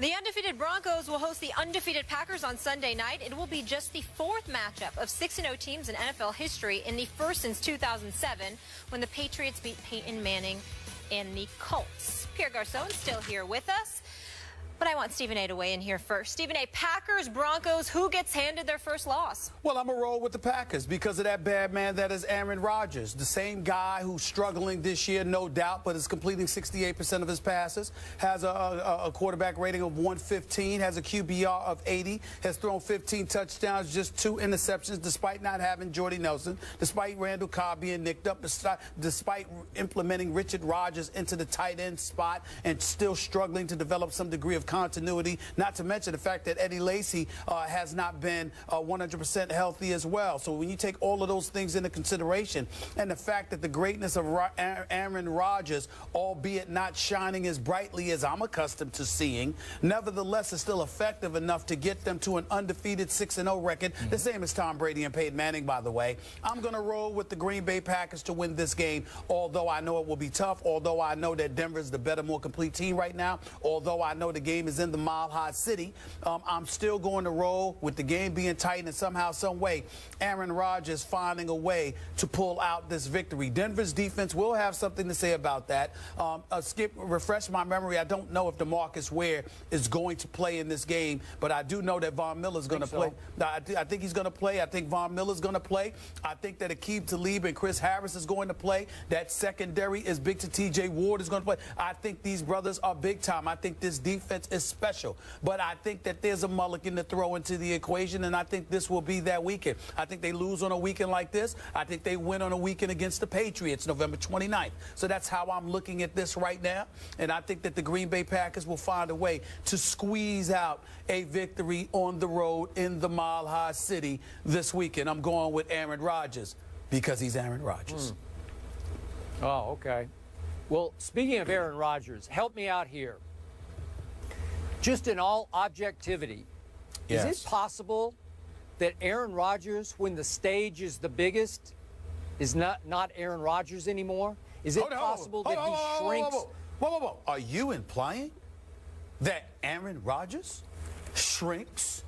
The undefeated Broncos will host the undefeated Packers on Sunday night. It will be just the fourth matchup of 6-0 teams in NFL history, and the first since 2007 when the Patriots beat Peyton Manning and the Colts. Pierre Garcon's still here with us, but I want Stephen A. to weigh in here first. Stephen A., Packers, Broncos, who gets handed their first loss? Well, I'm going to roll with the Packers because of that bad man that is Aaron Rodgers, the same guy who's struggling this year, no doubt, but is completing 68% of his passes, has a quarterback rating of 115, has a QBR of 80, has thrown 15 touchdowns, just 2 interceptions, despite not having Jordy Nelson, despite Randall Cobb being nicked up, despite implementing Richard Rodgers into the tight end spot and still struggling to develop some degree of continuity, not to mention the fact that Eddie Lacy has not been 100% healthy as well. So when you take all of those things into consideration and the fact that the greatness of Aaron Rodgers, albeit not shining as brightly as I'm accustomed to seeing, nevertheless is still effective enough to get them to an undefeated 6-0 record, the same as Tom Brady and Peyton Manning, by the way. I'm going to roll with the Green Bay Packers to win this game, although I know it will be tough, although I know that Denver's the better, more complete team right now, although I know the game is in the Mile High City. I'm still going to roll with the game being tight and somehow, some way, Aaron Rodgers finding a way to pull out this victory. Denver's defense will have something to say about that. Refresh my memory. I don't know if DeMarcus Ware is going to play in this game, but I do know that Von Miller is going to play. I think he's going to play. I think Von Miller is going to play. I think that Aqib Talib and Chris Harris is going to play. That secondary is big to TJ Ward is going to play. I think these brothers are big time. I think this defense is special, but I think that there's a mulligan to throw into the equation, and I think this will be that weekend. I think they lose on a weekend like this. I think they win on a weekend against the Patriots November 29th. So that's how I'm looking at this right now, and I think that the Green Bay Packers will find a way to squeeze out a victory on the road in the Mile High City this weekend. I'm going with Aaron Rodgers because he's Aaron Rodgers. Oh, okay. Well, speaking of Aaron Rodgers, help me out here. Just in all objectivity, is it possible that Aaron Rodgers, when the stage is the biggest, is not Aaron Rodgers anymore? Is it possible that he shrinks? Whoa. Are you implying that Aaron Rodgers shrinks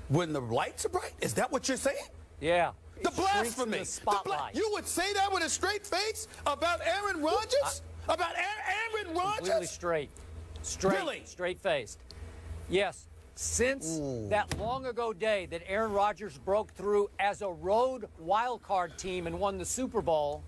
when the lights are bright? Is that what you're saying? Yeah. The blasphemy. You would say that with a straight face about Aaron Rodgers? About Aaron Rodgers? Completely straight. Really? Straight-faced. Yes, since that long-ago day that Aaron Rodgers broke through as a road wildcard team and won the Super Bowl,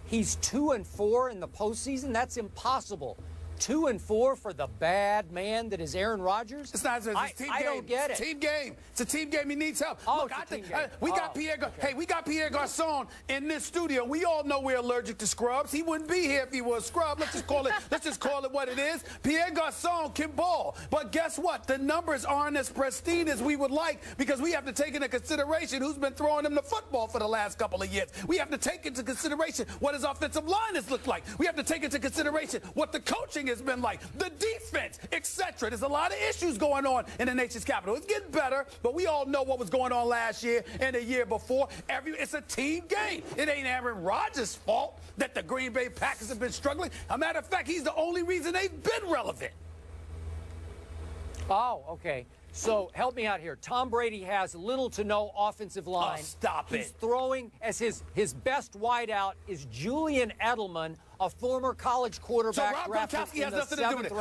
he's 2-4 in the postseason. That's impossible. 2-4 for the bad man that is Aaron Rodgers? It's not. It's a team game. I don't get it. It's a team game. It's a team game. He needs help. Oh, Look, it's a team game. We got Pierre. Okay. Hey, we got Pierre Garcon in this studio. We all know we're allergic to scrubs. He wouldn't be here if he was a scrub. Let's just call it. Let's just call it what it is. Pierre Garcon can ball, but guess what? The numbers aren't as pristine as we would like because we have to take into consideration who's been throwing him the football for the last couple of years. We have to take into consideration what his offensive line has looked like. We have to take into consideration what the coaching has been like. The defense, etc. There's a lot of issues going on in the nation's capital. It's getting better, but we all know what was going on last year and the year before. It's a team game. It ain't Aaron Rodgers' fault that the Green Bay Packers have been struggling. As a matter of fact, he's the only reason they've been relevant. Oh, okay. So help me out here. Tom Brady has little to no offensive line. Oh, stop it. He's throwing as his best wideout is Julian Edelman, a former college quarterback. So Rob Gronkowski has nothing to do with it.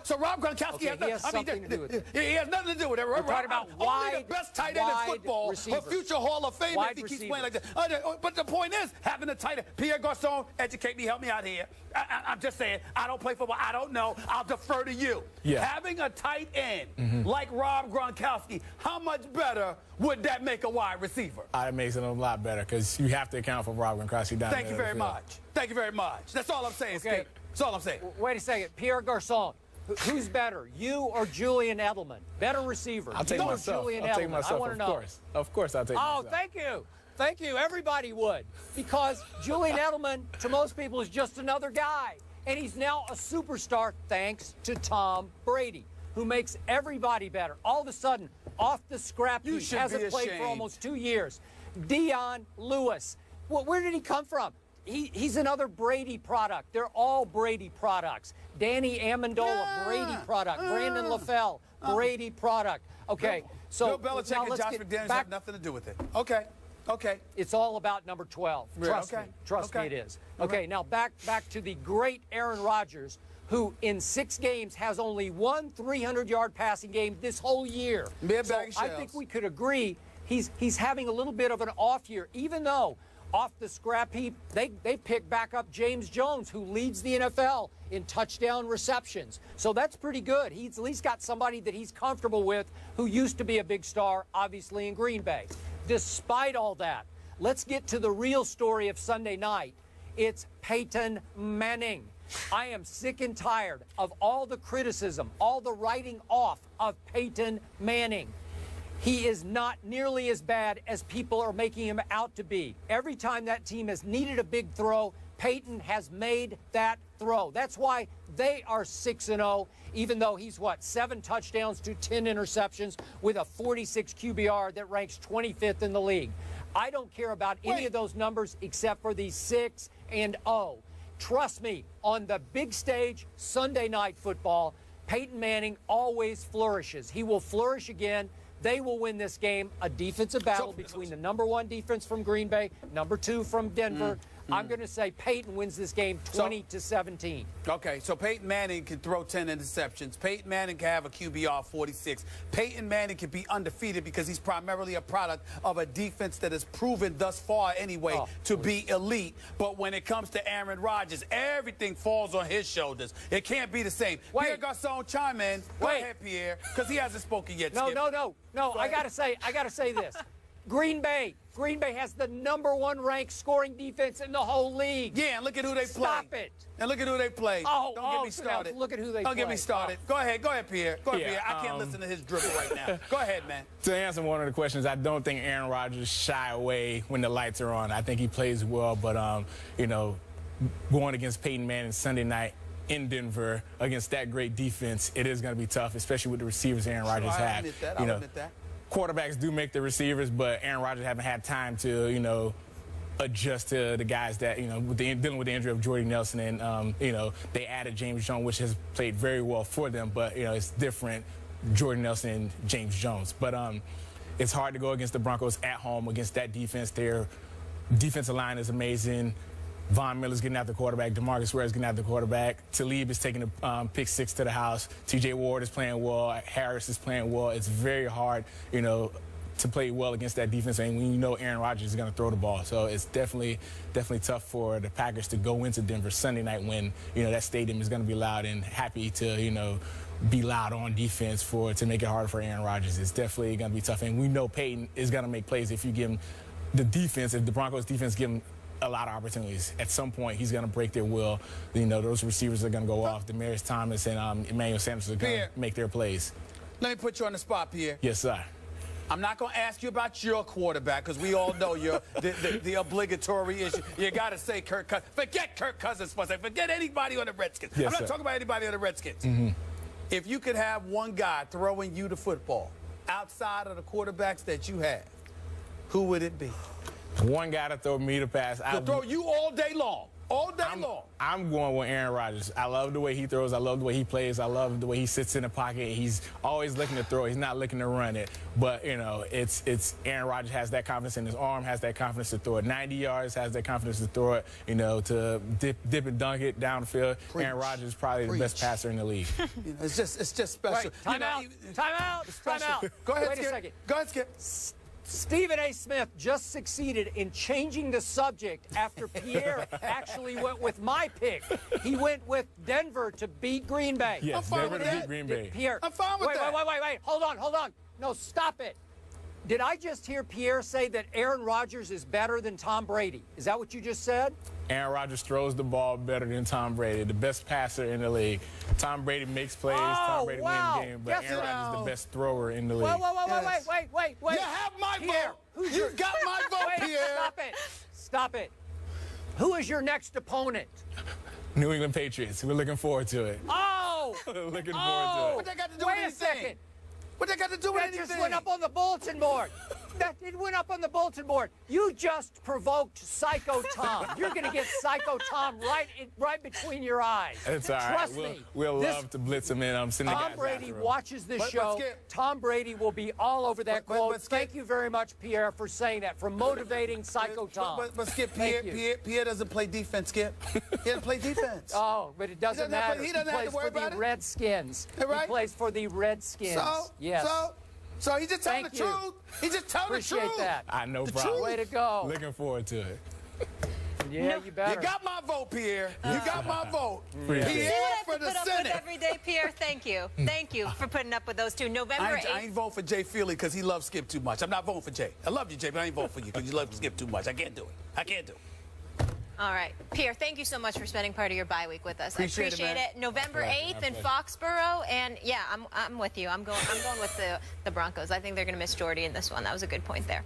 So Rob Gronkowski has something to do with it. He has nothing to do with it. We're talking about only the best tight end in football, a future Hall of Famer if he keeps playing like that. But the point is, having a tight end, Pierre Garcon, educate me, help me out here. I'm just saying, I don't play football. I don't know. I'll defer to you. Yeah. Having a tight end like Rob Gronkowski, how much better would that make a wide receiver? It makes it a lot better because you have to account for Rob Gronkowski down there. Thank you very much. Thank you very much. That's all I'm saying, okay. Skip. That's all I'm saying. Wait a second. Pierre Garcon, who's better, you or Julian Edelman? Better receiver. I'll take myself. I'll take myself, of course I'll take myself. Oh, thank you. Thank you. Everybody would. Because Julian Edelman, to most people, is just another guy. And he's now a superstar thanks to Tom Brady, who makes everybody better. All of a sudden, off the scrap heap, hasn't played for almost 2 years. Dion Lewis. Well, where did he come from? he's another Brady product. They're all Brady products. Danny Amendola, Brady product. Brandon LaFell, Brady product. Okay, so Bill Belichick now and Josh McDaniels have nothing to do with it. Okay. Okay. It's all about number 12. Trust me. Trust me, it is. Okay, now back to the great Aaron Rodgers, who in 6 games has only one 300-yard passing game this whole year. So I think we could agree he's having a little bit of an off year, even though off the scrap heap, they picked back up James Jones, who leads the NFL in touchdown receptions. So that's pretty good. He's at least got somebody that he's comfortable with who used to be a big star, obviously, in Green Bay. Despite all that, let's get to the real story of Sunday night. It's Peyton Manning. I am sick and tired of all the criticism, all the writing off of Peyton Manning. He is not nearly as bad as people are making him out to be. Every time that team has needed a big throw, Peyton has made that throw. That's why they are 6-0, even though he's, 7 touchdowns to 10 interceptions with a 46 QBR that ranks 25th in the league. I don't care about any of those numbers except for the 6-0. Trust me, on the big stage, Sunday Night Football, Peyton Manning always flourishes. He will flourish again. They will win this game, a defensive battle between the #1 defense from Green Bay, #2 from Denver. I'm going to say Peyton wins this game 20-17. Okay, so Peyton Manning can throw 10 interceptions. Peyton Manning can have a QBR 46. Peyton Manning can be undefeated because he's primarily a product of a defense that has proven thus far anyway to be elite. But when it comes to Aaron Rodgers, everything falls on his shoulders. It can't be the same. Pierre Garçon, chime in. Go ahead, Pierre, because he hasn't spoken yet. No. I gotta say this. Green Bay has the #1 ranked scoring defense in the whole league. Yeah, and look at who they play. Stop it. And look at who they play. Don't get me started. Look at who they play. Don't get me started. Go ahead, Pierre. Go ahead, Pierre. I can't listen to his dribble right now. Go ahead, man. To answer one of the questions, I don't think Aaron Rodgers shy away when the lights are on. I think he plays well, but going against Peyton Manning Sunday night in Denver against that great defense, it is going to be tough, especially with the receivers Aaron Rodgers have. I'll admit that. Quarterbacks do make the receivers, but Aaron Rodgers haven't had time to, adjust to the guys that, dealing with the injury of Jordy Nelson. And, they added James Jones, which has played very well for them. But, it's different, Jordy Nelson and James Jones. But it's hard to go against the Broncos at home against that defense. Their defensive line is amazing. Von Miller's getting out the quarterback. DeMarcus Ware's getting out the quarterback. Talib is taking a pick 6 to the house. T.J. Ward is playing well. Harris is playing well. It's very hard, to play well against that defense. And when you know Aaron Rodgers is going to throw the ball. So it's definitely tough for the Packers to go into Denver Sunday night when, that stadium is going to be loud and happy to, be loud on defense to make it harder for Aaron Rodgers. It's definitely going to be tough. And we know Peyton is going to make plays if you give him the defense, if the Broncos defense give him a lot of opportunities. At some point, he's going to break their will. Those receivers are going to go off. Demarius Thomas and Emmanuel Sanders are going to make their plays. Let me put you on the spot, Pierre. Yes, sir. I'm not going to ask you about your quarterback because we all know the obligatory issue. You got to say Kirk Cousins. Forget Kirk Cousins for a second. Forget anybody on the Redskins. Yes, I'm not talking about anybody on the Redskins. If you could have one guy throwing you the football outside of the quarterbacks that you have, who would it be? One guy to throw me the pass. To throw you all day long. All day long. I'm going with Aaron Rodgers. I love the way he throws. I love the way he plays. I love the way he sits in the pocket. He's always looking to throw. He's not looking to run it. But, it's Aaron Rodgers has that confidence in his arm, has that confidence to throw it 90 yards, has that confidence to throw it, to dip and dunk it downfield. Aaron Rodgers is probably the best passer in the league. It's just special. Wait, time out. Go ahead, Wait Skip. a second. Go ahead, Skip. Stephen A. Smith just succeeded in changing the subject after Pierre actually went with my pick. He went with Denver to beat Green Bay. Yes, Denver to beat Green Bay. Pierre, I'm fine with that. Wait. Hold on. No, stop it. Did I just hear Pierre say that Aaron Rodgers is better than Tom Brady? Is that what you just said? Aaron Rodgers throws the ball better than Tom Brady, the best passer in the league. Tom Brady makes plays. Tom Brady wins games, but Aaron Rodgers is the best thrower in the league. Wait. You have my vote. You got my vote, Pierre. Stop it. Who is your next opponent? New England Patriots. We're looking forward to it. Oh! Looking forward to it. What that got to do with anything? Wait a second. What they got to do with anything? That just went up on the bulletin board. It went up on the bulletin board. You just provoked Psycho Tom. You're going to get Psycho Tom right between your eyes. It's all right. Trust me. We'll love to blitz him in. Send the guys Tom Brady after him. watches this show. Tom Brady will be all over that quote. Thank you very much, Pierre, for saying that, for motivating Psycho Tom. But Skip, Pierre doesn't play defense, Skip. He doesn't play defense. Oh, but it doesn't matter. He plays for the Redskins. Right? He plays for the Redskins. Yes. So he's just telling the truth. He's just telling the truth. Appreciate that. I know, problem. Way to go. Looking forward to it. Yeah, you better. You got my vote, Pierre. You got my vote. Pierre for the Senate. Put up with every day, Pierre. Thank you. Thank you for putting up with those two. November 8th. I ain't voting for Jay Feely because he loves Skip too much. I'm not voting for Jay. I love you, Jay, but I ain't voting for you because you love Skip too much. I can't do it. I can't do it. All right. Pierre, thank you so much for spending part of your bye week with us. I appreciate it. November 8th in Foxborough, and yeah, I'm with you. I'm going with the Broncos. I think they're going to miss Jordy in this one. That was a good point there.